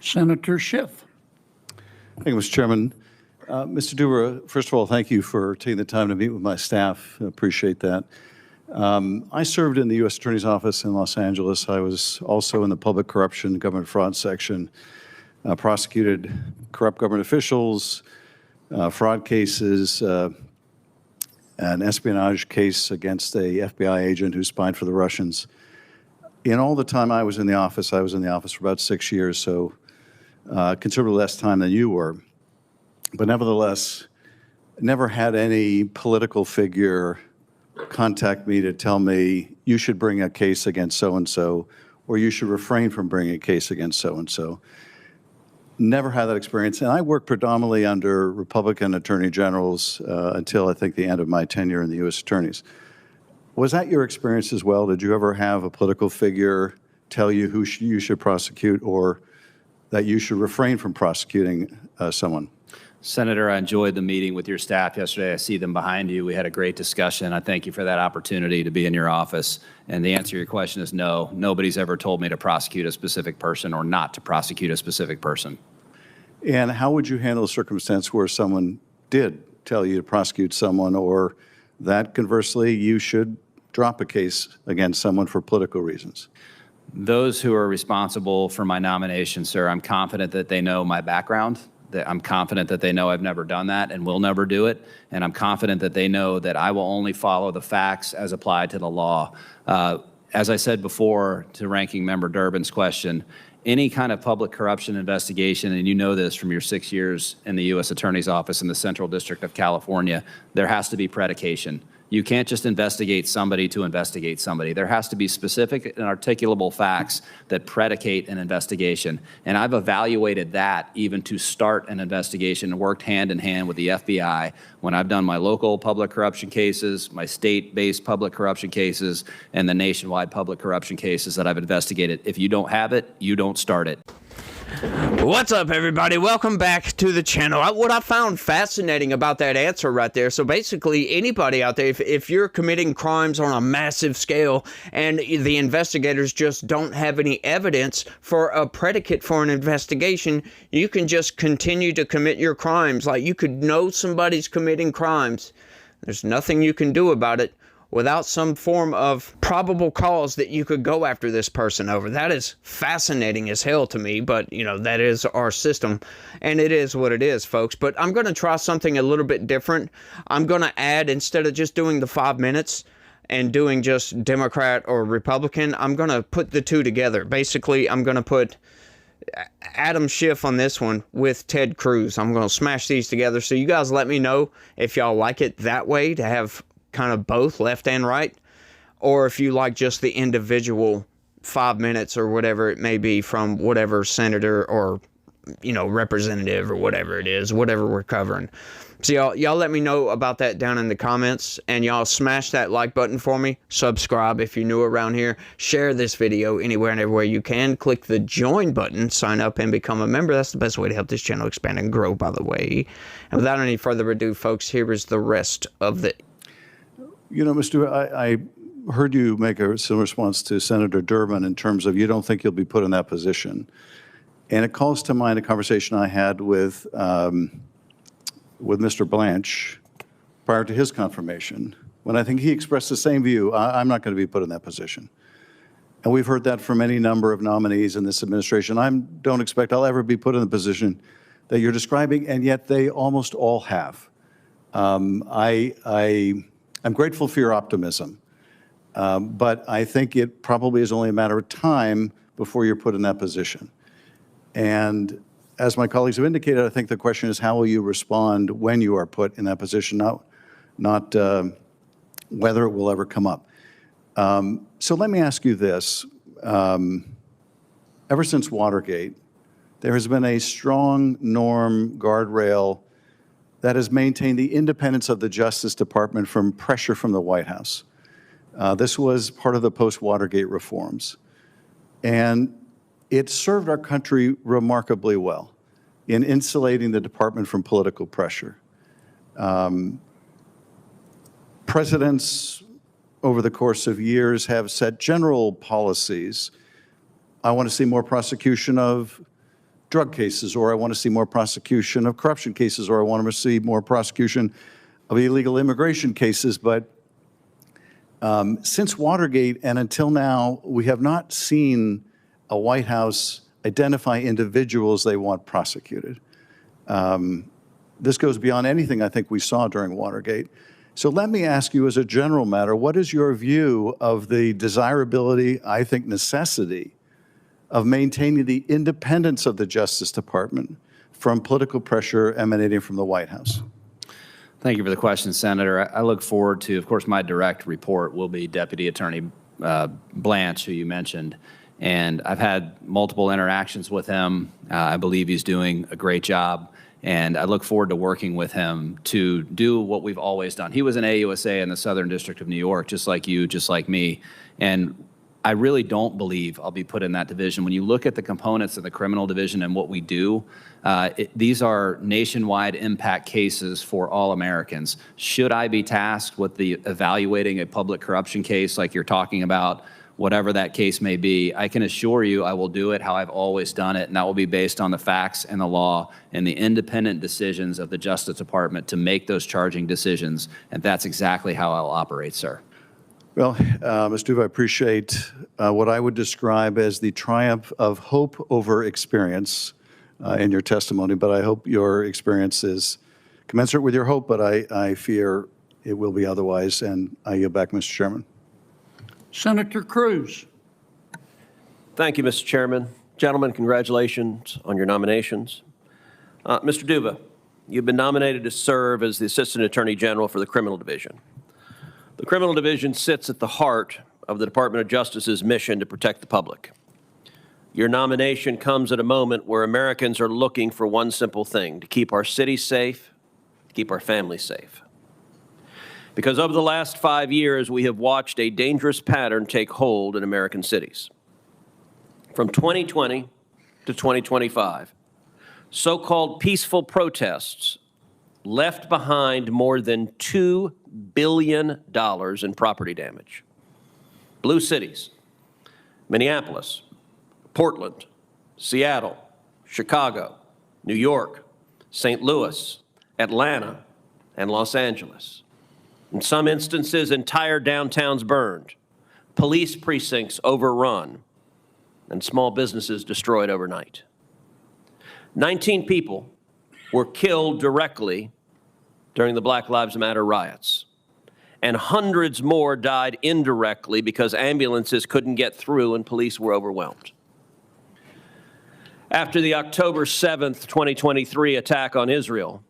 Senator Schiff. Thank you, Mr. Chairman. Mr. Dubra, first of all, thank you for taking the time to meet with my staff. I appreciate that. I served in the U.S. Attorney's Office in Los Angeles. I was also in the public corruption, government fraud section, prosecuted corrupt government officials, fraud cases, an espionage case against a FBI agent who spied for the Russians. In all the time I was in the office for about 6 years, so considerably less time than you were. But nevertheless, never had any political figure contact me to tell me you should bring a case against so-and-so or you should refrain from bringing a case against so-and-so. Never had that experience. And I worked predominantly under Republican attorney generals until I think the end of my tenure in the U.S. attorneys. Was that your experience as well? Did you ever have a political figure tell you who you should prosecute or that you should refrain from prosecuting someone? Senator, I enjoyed the meeting with your staff yesterday. I see them behind you. We had a great discussion. I thank you for that opportunity to be in your office. And the answer to your question is no. Nobody's ever told me to prosecute a specific person or not to prosecute a specific person. And how would you handle a circumstance where someone did tell you to prosecute someone or that conversely you should drop a case against someone for political reasons? Those who are responsible for my nomination, sir, I'm confident that they know my background. I'm confident that they know I've never done that and will never do it. And I'm confident that they know that I will only follow the facts as applied to the law. As I said before to Ranking Member Durbin's question, any kind of public corruption investigation, and you know this from your 6 years in the U.S. Attorney's Office in the Central District of California, there has to be predication. You can't just investigate somebody to investigate somebody. There has to be specific and articulable facts that predicate an investigation. And I've evaluated that even to start an investigation and worked hand in hand with the FBI when I've done my local public corruption cases, my state-based public corruption cases, and the nationwide public corruption cases that I've investigated. If you don't have it, you don't start it. What's up, everybody? Welcome back to the channel. What I found fascinating about that answer right there, so basically anybody out there, if you're committing crimes on a massive scale and the investigators just don't have any evidence for a predicate for an investigation, you can just continue to commit your crimes. Like, you could know somebody's committing crimes. There's nothing you can do about it without some form of probable cause that you could go after this person over. That is fascinating as hell to me, but, you know, that is our system, and it is what it is, folks. But I'm going to try something a little bit different. I'm going to add, instead of just doing the 5 minutes and doing just Democrat or Republican, I'm going to put the two together. Basically, I'm going to put Adam Schiff on this one with Ted Cruz. I'm going to smash these together, so you guys let me know if y'all like it that way, to have kind of both left and right, or if you like just the individual 5 minutes or whatever it may be from whatever senator or, you know, representative or whatever it is, whatever we're covering. So y'all let me know about that down in the comments, and y'all smash that like button for me. Subscribe if you're new around here. Share this video anywhere and everywhere you can. Click the join button, sign up and become a member. That's the best way to help this channel expand and grow, by the way. And without any further ado, folks, here is the rest of the... You know, Mr. I heard you make a similar response to Senator Durbin in terms of you don't think you'll be put in that position. And it calls to mind a conversation I had with Mr. Blanche prior to his confirmation, when I think he expressed the same view. I'm not going to be put in that position. And we've heard that from any number of nominees in this administration. I don't expect I'll ever be put in the position that you're describing, and yet they almost all have. I'm grateful for your optimism, but I think it probably is only a matter of time before you're put in that position. And as my colleagues have indicated, I think the question is how will you respond when you are put in that position, not whether it will ever come up. So let me ask you this. Ever since Watergate, there has been a strong norm, guardrail, that has maintained the independence of the Justice Department from pressure from the White House. This was part of the post-Watergate reforms. And it served our country remarkably well in insulating the department from political pressure. Presidents over the course of years have set general policies. I want to see more prosecution of drug cases, or I want to see more prosecution of corruption cases, or I want to see more prosecution of illegal immigration cases. But since Watergate and until now, we have not seen a White House identify individuals they want prosecuted. This goes beyond anything I think we saw during Watergate. So let me ask you, as a general matter, what is your view of the desirability, I think necessity, of maintaining the independence of the Justice Department from political pressure emanating from the White House? Thank you for the question, Senator. I look forward to, of course, my direct report will be Deputy Attorney Blanche, who you mentioned. And I've had multiple interactions with him. I believe he's doing a great job. And I look forward to working with him to do what we've always done. He was an AUSA in the Southern District of New York, just like you, just like me. And I really don't believe I'll be put in that division. When you look at the components of the criminal division and what we do, these are nationwide impact cases for all Americans. Should I be tasked with evaluating a public corruption case like you're talking about, whatever that case may be, I can assure you I will do it how I've always done it, and that will be based on the facts and the law and the independent decisions of the Justice Department to make those charging decisions, and that's exactly how I'll operate, sir. Well, Ms. Duva, I appreciate what I would describe as the triumph of hope over experience in your testimony, but I hope your experience is commensurate with your hope, but I fear it will be otherwise, and I yield back, Mr. Chairman. Senator Cruz. Thank you, Mr. Chairman. Gentlemen, congratulations on your nominations. Mr. Duva, you've been nominated to serve as the Assistant Attorney General for the Criminal Division. The Criminal Division sits at the heart of the Department of Justice's mission to protect the public. Your nomination comes at a moment where Americans are looking for one simple thing: to keep our cities safe, to keep our families safe. Because over the last 5 years, we have watched a dangerous pattern take hold in American cities. From 2020 to 2025, so-called peaceful protests left behind more than $2 billion in property damage. Blue cities: Minneapolis, Portland, Seattle, Chicago, New York, St. Louis, Atlanta, and Los Angeles. In some instances, entire downtowns burned, police precincts overrun, and small businesses destroyed overnight. 19 people were killed directly during the Black Lives Matter riots, and hundreds more died indirectly because ambulances couldn't get through and police were overwhelmed. After the October 7th, 2023 attack on Israel,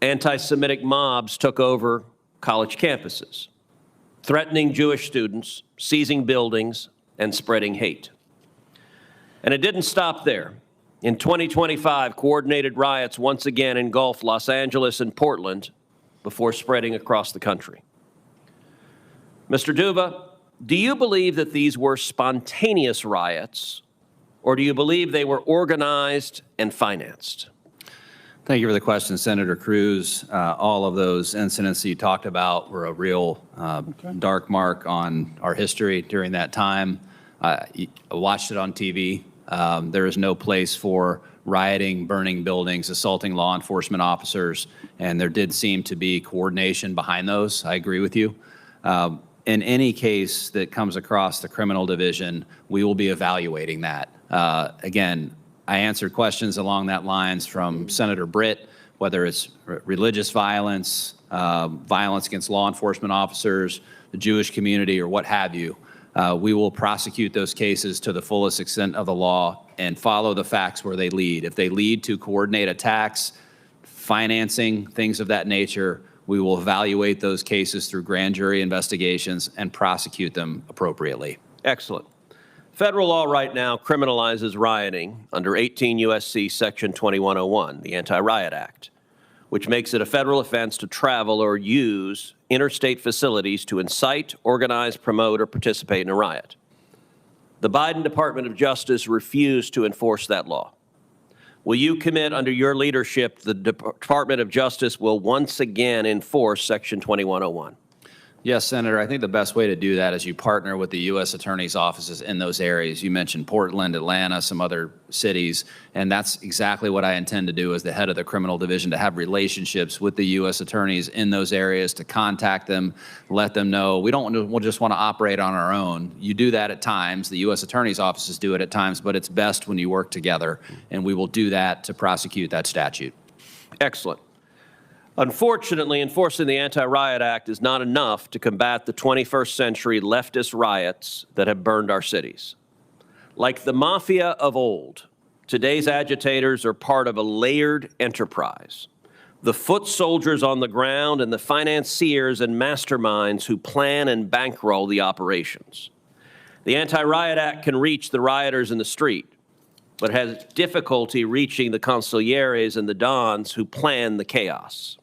anti-Semitic mobs took over college campuses, threatening Jewish students, seizing buildings, and spreading hate. And it didn't stop there. In 2025, coordinated riots once again engulfed Los Angeles and Portland before spreading across the country. Mr. Duva, do you believe that these were spontaneous riots, or do you believe they were organized and financed? Thank you for the question, Senator Cruz. All of those incidents that you talked about were a real dark mark on our history during that time. I watched it on TV. There is no place for rioting, burning buildings, assaulting law enforcement officers, and there did seem to be coordination behind those. I agree with you. In any case that comes across the criminal division, we will be evaluating that. Again, I answered questions along that lines from Senator Britt, whether it's religious violence, violence against law enforcement officers, the Jewish community, or what have you. We will prosecute those cases to the fullest extent of the law and follow the facts where they lead. If they lead to coordinate attacks, financing, things of that nature, we will evaluate those cases through grand jury investigations and prosecute them appropriately. Excellent. Federal law right now criminalizes rioting under 18 U.S.C. Section 2101, the Anti-Riot Act, which makes it a federal offense to travel or use interstate facilities to incite, organize, promote, or participate in a riot. The Biden Department of Justice refused to enforce that law. Will you commit under your leadership the Department of Justice will once again enforce Section 2101? Yes, Senator. I think the best way to do that is you partner with the U.S. Attorney's offices in those areas. You mentioned Portland, Atlanta, some other cities, and that's exactly what I intend to do as the head of the criminal division, to have relationships with the U.S. attorneys in those areas, to contact them, let them know. We'll just want to operate on our own. You do that at times. The U.S. Attorney's offices do it at times, but it's best when you work together, and we will do that to prosecute that statute. Excellent. Unfortunately, enforcing the Anti-Riot Act is not enough to combat the 21st century leftist riots that have burned our cities. Like the mafia of old, today's agitators are part of a layered enterprise. The foot soldiers on the ground and the financiers and masterminds who plan and bankroll the operations. The Anti-Riot Act can reach the rioters in the street, but has difficulty reaching the consiglieres and the dons who plan the chaos.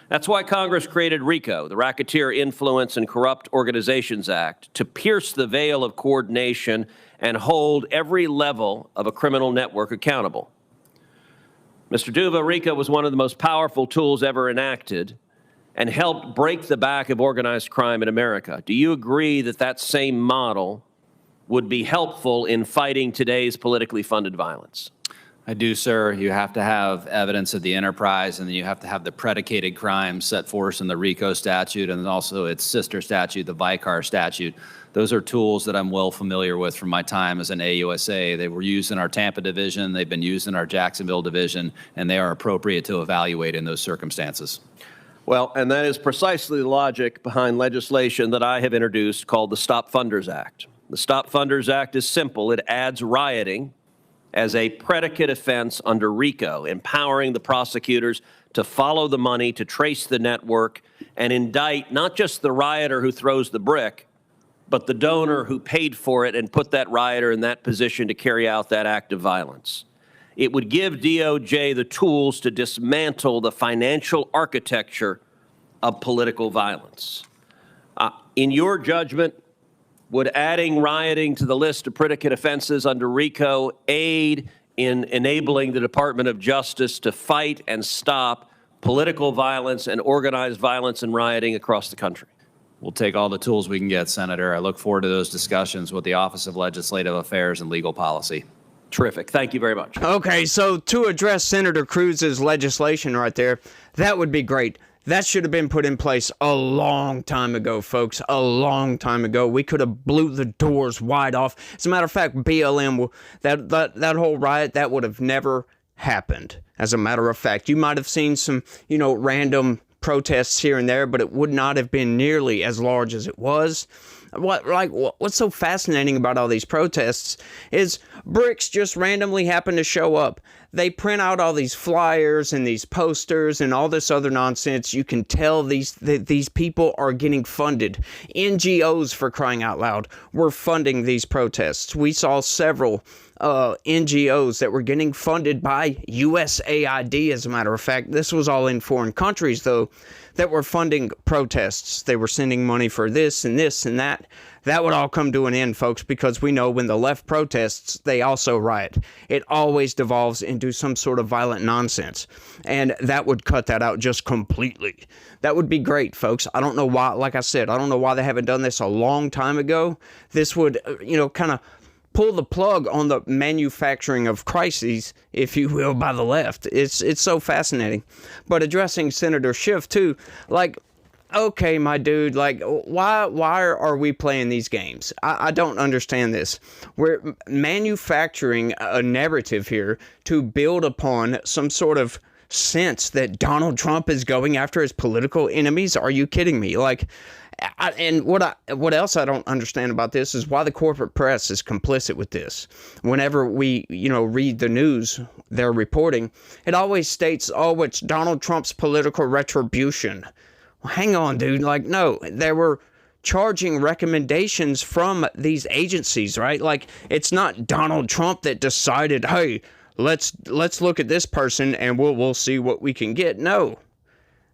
That's why Congress created RICO, the Racketeer Influence and Corrupt Organizations Act, to pierce the veil of coordination and hold every level of a criminal network accountable. Mr. Duva, RICO was one of the most powerful tools ever enacted and helped break the back of organized crime in America. Do you agree that that same model would be helpful in fighting today's politically funded violence? I do, sir. You have to have evidence of the enterprise, and then you have to have the predicated crimes set forth in the RICO statute and also its sister statute, the Vicar statute. Those are tools that I'm well familiar with from my time as an AUSA. They were used in our Tampa division, they've been used in our Jacksonville division, and they are appropriate to evaluate in those circumstances. Well, and that is precisely the logic behind legislation that I have introduced called the Stop Funders Act. The Stop Funders Act is simple. It adds rioting as a predicate offense under RICO, empowering the prosecutors to follow the money, to trace the network, and indict not just the rioter who throws the brick, but the donor who paid for it and put that rioter in that position to carry out that act of violence. It would give DOJ the tools to dismantle the financial architecture of political violence. In your judgment, would adding rioting to the list of predicate offenses under RICO aid in enabling the Department of Justice to fight and stop political violence and organized violence and rioting across the country? We'll take all the tools we can get, Senator. I look forward to those discussions with the Office of Legislative Affairs and Legal Policy. Terrific. Thank you very much. Okay, so to address Senator Cruz's legislation right there, that would be great. That should have been put in place a long time ago, folks, a long time ago. We could have blew the doors wide off. As a matter of fact, BLM, that whole riot, that would have never happened. As a matter of fact, you might have seen some, random protests here and there, but it would not have been nearly as large as it was. What's so fascinating about all these protests is bricks just randomly happen to show up. They print out all these flyers and these posters and all this other nonsense. You can tell these people are getting funded. NGOs, for crying out loud, were funding these protests. We saw several NGOs that were getting funded by USAID, as a matter of fact. This was all in foreign countries, though, that were funding protests. They were sending money for this and this and that. That would all come to an end, folks, because we know when the left protests, they also riot. It always devolves into some sort of violent nonsense, and that would cut that out just completely. That would be great, folks. I don't know why, like I said, I don't know why they haven't done this a long time ago. This would, kind of pull the plug on the manufacturing of crises, if you will, by the left. It's so fascinating. But addressing Senator Schiff, too, okay, my dude, why are we playing these games? I don't understand this. We're manufacturing a narrative here to build upon some sort of sense that Donald Trump is going after his political enemies. Are you kidding me? And what else I don't understand about this is why the corporate press is complicit with this. Whenever we, read the news, they're reporting, it always states, oh, it's Donald Trump's political retribution. Well, hang on, dude. No, there were charging recommendations from these agencies, right? It's not Donald Trump that decided, hey, let's look at this person and we'll see what we can get. No.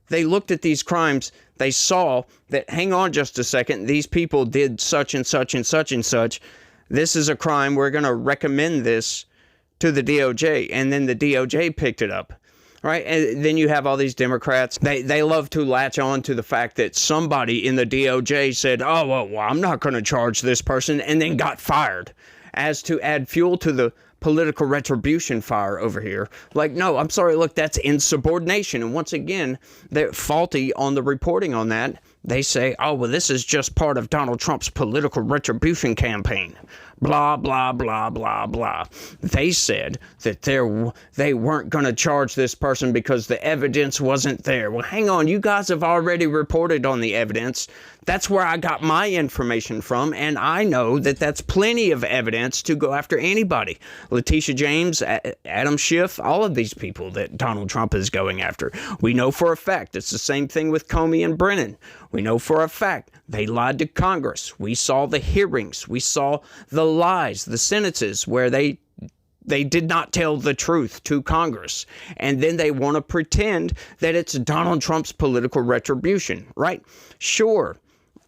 They looked at these crimes, they saw that, hang on just a second, these people did such and such and such and such. This is a crime, we're going to recommend this to the DOJ. And then the DOJ picked it up. Right? And then you have all these Democrats. They love to latch on to the fact that somebody in the DOJ said, oh, well, I'm not going to charge this person, and then got fired, as to add fuel to the political retribution fire over here. Like, no, I'm sorry, look, that's insubordination. And once again, they're faulty on the reporting on that. They say, oh, well, this is just part of Donald Trump's political retribution campaign. Blah, blah, blah, blah, blah. They said that they weren't going to charge this person because the evidence wasn't there. Well, hang on. You guys have already reported on the evidence. That's where I got my information from, and I know that that's plenty of evidence to go after anybody. Letitia James, Adam Schiff, all of these people that Donald Trump is going after. We know for a fact it's the same thing with Comey and Brennan. We know for a fact they lied to Congress. We saw the hearings. We saw the lies, the sentences where they did not tell the truth to Congress. And then they want to pretend that it's Donald Trump's political retribution, right? Sure.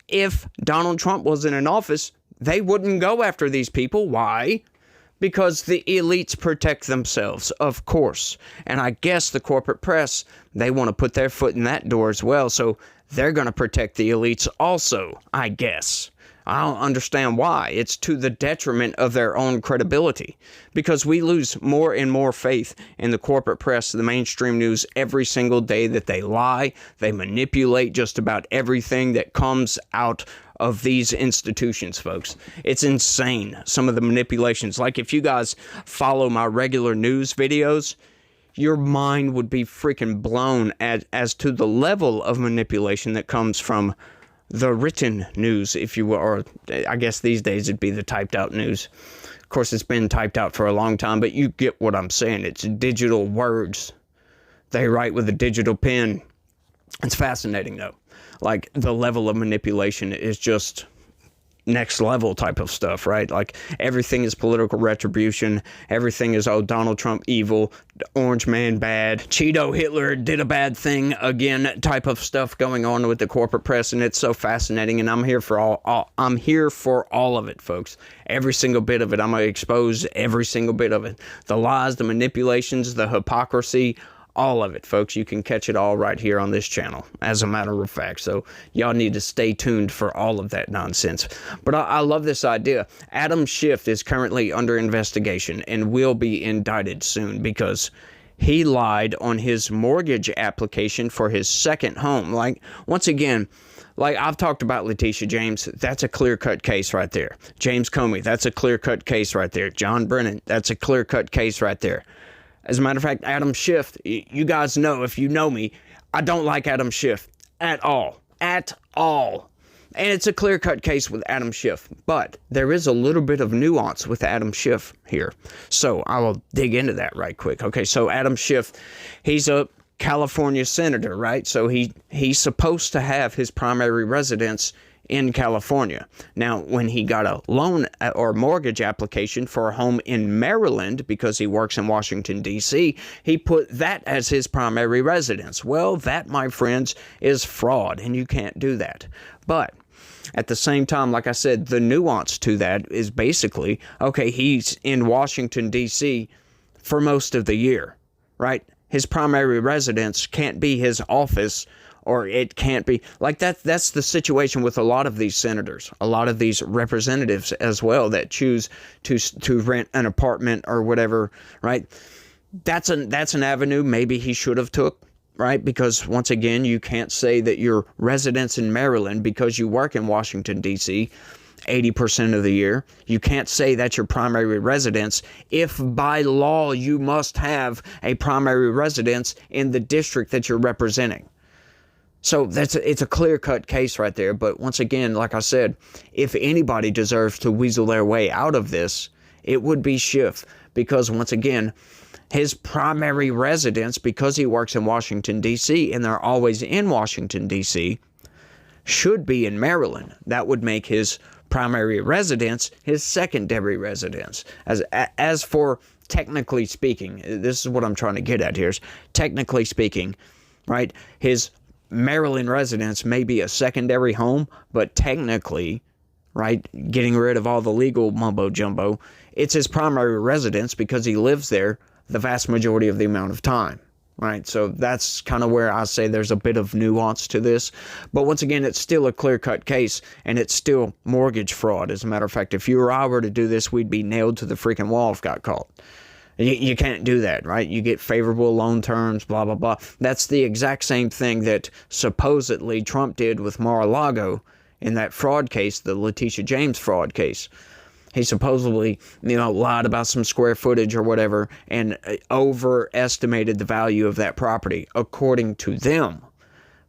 If Donald Trump wasn't in office, they wouldn't go after these people. Why? Because the elites protect themselves, of course. And I guess the corporate press, they want to put their foot in that door as well. So they're going to protect the elites also, I guess. I don't understand why. It's to the detriment of their own credibility, because we lose more and more faith in the corporate press, the mainstream news, every single day that they lie. They manipulate just about everything that comes out of these institutions, folks. It's insane, some of the manipulations. Like, if you guys follow my regular news videos, your mind would be freaking blown as to the level of manipulation that comes from the written news, if you will, or I guess these days it'd be the typed out news. Of course, it's been typed out for a long time, but you get what I'm saying. It's digital words. They write with a digital pen. It's fascinating, though. Like, the level of manipulation is just next level type of stuff, right? Like, everything is political retribution. Everything is, oh, Donald Trump evil, Orange Man bad, Cheeto Hitler did a bad thing again type of stuff going on with the corporate press. And it's so fascinating. And I'm here for I'm here for all of it, folks. Every single bit of it. I'm going to expose every single bit of it. The lies, the manipulations, the hypocrisy, all of it, folks. You can catch it all right here on this channel, as a matter of fact. So y'all need to stay tuned for all of that nonsense. But I love this idea. Adam Schiff is currently under investigation and will be indicted soon because he lied on his mortgage application for his second home. Like, once again, like I've talked about Letitia James, that's a clear-cut case right there. James Comey, that's a clear-cut case right there. John Brennan, that's a clear-cut case right there. As a matter of fact, Adam Schiff, you guys know, if you know me, I don't like Adam Schiff at all. At all. And it's a clear-cut case with Adam Schiff. But there is a little bit of nuance with Adam Schiff here. So I will dig into that right quick. Okay, so Adam Schiff, he's a California senator, right? So he's supposed to have his primary residence in California. Now, when he got a loan or mortgage application for a home in Maryland, because he works in Washington, D.C., he put that as his primary residence. Well, that, my friends, is fraud, and you can't do that. But at the same time, like I said, the nuance to that is basically, okay, he's in Washington, D.C. for most of the year, right? His primary residence can't be his office, or it can't be like that. That's the situation with a lot of these senators, a lot of these representatives as well that choose to rent an apartment or whatever, right? That's an avenue maybe he should have took, right? Because once again, you can't say that your residence in Maryland because you work in Washington, D.C., 80% of the year. You can't say that's your primary residence if by law you must have a primary residence in the district that you're representing. So it's a clear-cut case right there. But once again, like I said, if anybody deserves to weasel their way out of this, it would be Schiff. Because once again, his primary residence, because he works in Washington, D.C., and they're always in Washington, D.C., should be in Maryland. That would make his primary residence his secondary residence. As for technically speaking, this is what I'm trying to get at here, is technically speaking, right, his Maryland residence may be a secondary home, but technically, right, getting rid of all the legal mumbo jumbo, it's his primary residence because he lives there the vast majority of the amount of time, right? So that's kind of where I say there's a bit of nuance to this. But once again, it's still a clear-cut case, and it's still mortgage fraud. As a matter of fact, if you or I were to do this, we'd be nailed to the freaking wall if got caught. You can't do that, right? You get favorable loan terms, blah, blah, blah. That's the exact same thing that supposedly Trump did with Mar-a-Lago in that fraud case, the Letitia James fraud case. He supposedly, lied about some square footage or whatever and overestimated the value of that property, according to them.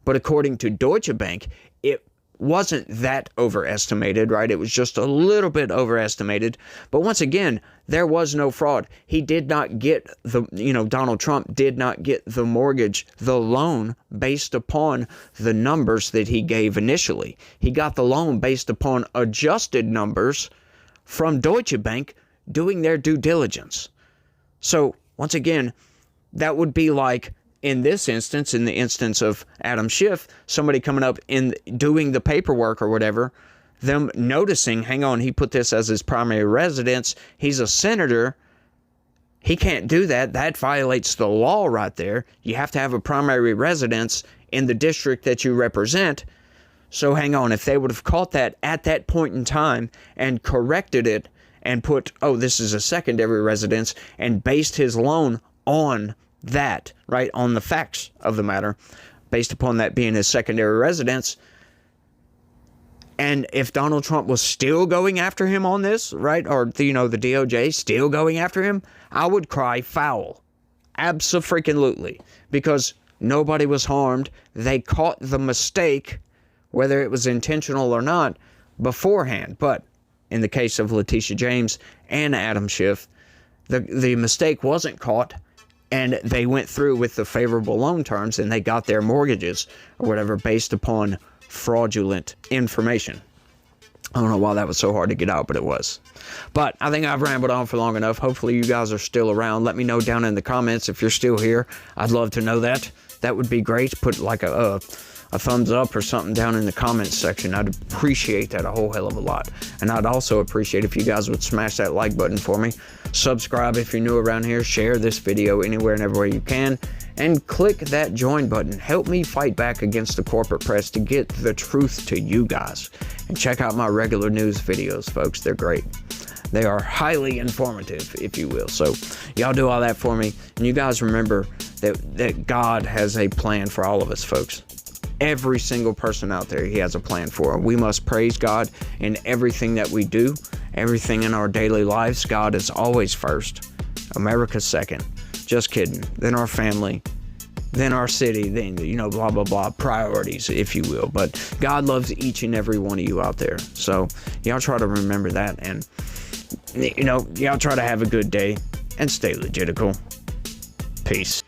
But according to Deutsche Bank, it wasn't that overestimated, right? It was just a little bit overestimated. But once again, there was no fraud. He did not get Donald Trump did not get the mortgage, the loan, based upon the numbers that he gave initially. He got the loan based upon adjusted numbers from Deutsche Bank doing their due diligence. So once again, that would be like, in this instance, in the instance of Adam Schiff, somebody coming up and doing the paperwork or whatever, them noticing, hang on, he put this as his primary residence, he's a senator, he can't do that, that violates the law right there. You have to have a primary residence in the district that you represent. So hang on, if they would have caught that at that point in time and corrected it and put, oh, this is a secondary residence, and based his loan on that, right, on the facts of the matter, based upon that being his secondary residence. And if Donald Trump was still going after him on this, right, or the DOJ still going after him, I would cry foul. Abso-freaking-lutely. Because nobody was harmed. They caught the mistake, whether it was intentional or not, beforehand. But in the case of Letitia James and Adam Schiff, the mistake wasn't caught, and they went through with the favorable loan terms, and they got their mortgages or whatever based upon fraudulent information. I don't know why that was so hard to get out, but it was. But I think I've rambled on for long enough. Hopefully you guys are still around. Let me know down in the comments if you're still here. I'd love to know that. That would be great. Put like a thumbs up or something down in the comments section. I'd appreciate that a whole hell of a lot. And I'd also appreciate if you guys would smash that like button for me. Subscribe if you're new around here. Share this video anywhere and everywhere you can. And click that join button. Help me fight back against the corporate press to get the truth to you guys. And check out my regular news videos, folks. They're great. They are highly informative, if you will. So y'all do all that for me. And you guys remember that God has a plan for all of us, folks. Every single person out there, he has a plan for. We must praise God in everything that we do, everything in our daily lives. God is always first. America's second. Just kidding. Then our family, then our city, then, blah, blah, blah, priorities, if you will. But God loves each and every one of you out there. So y'all try to remember that, and, y'all try to have a good day and stay legitical. Peace.